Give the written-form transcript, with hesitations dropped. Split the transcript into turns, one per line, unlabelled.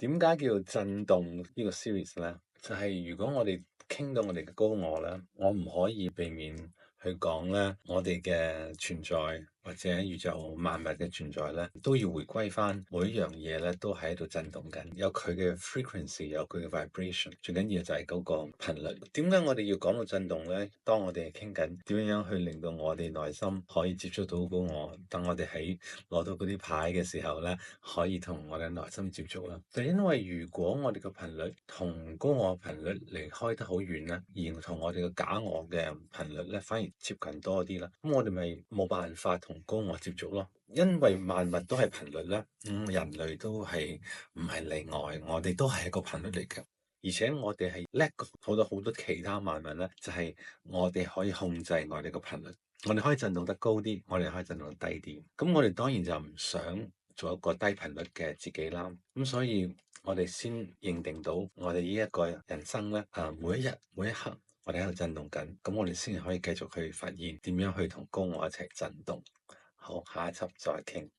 點解叫震動呢個 series 咧？就係如果我哋傾到我哋嘅高我咧，我唔可以避免去講咧，我哋嘅存在或者宇宙萬物嘅存在咧，都要回歸翻每一樣嘢咧，都喺度震動緊，有佢嘅 frequency，有佢嘅 vibration。最緊要就係嗰個頻率。點解我哋要講到震動咧？當我哋係傾緊點樣去令到我哋內心可以接觸到高我，當我哋喺攞到嗰啲牌嘅時候咧，可以同我哋內心接觸啦。就因為如果我哋嘅頻率同高我頻率離開得好遠咧，而同我哋嘅假我嘅頻率咧反而接近多啲啦，咁我哋咪冇辦法同高我接觸咯。因為萬物都係頻率咧，人類都係唔係例外，我哋都係一個頻率嚟嘅。而且我哋係叻過好多其他萬物咧，就係我哋可以控制我哋個頻率，我哋可以震動得高啲，我哋可以震動得低啲。咁我哋當然就唔想做一個低頻率嘅自己啦。咁所以我哋先認定到我哋呢一個人生咧，每一日每一刻我哋喺度震動緊，咁我哋先可以繼續去發現點樣去同高我一齊震動。好，下一輯再傾。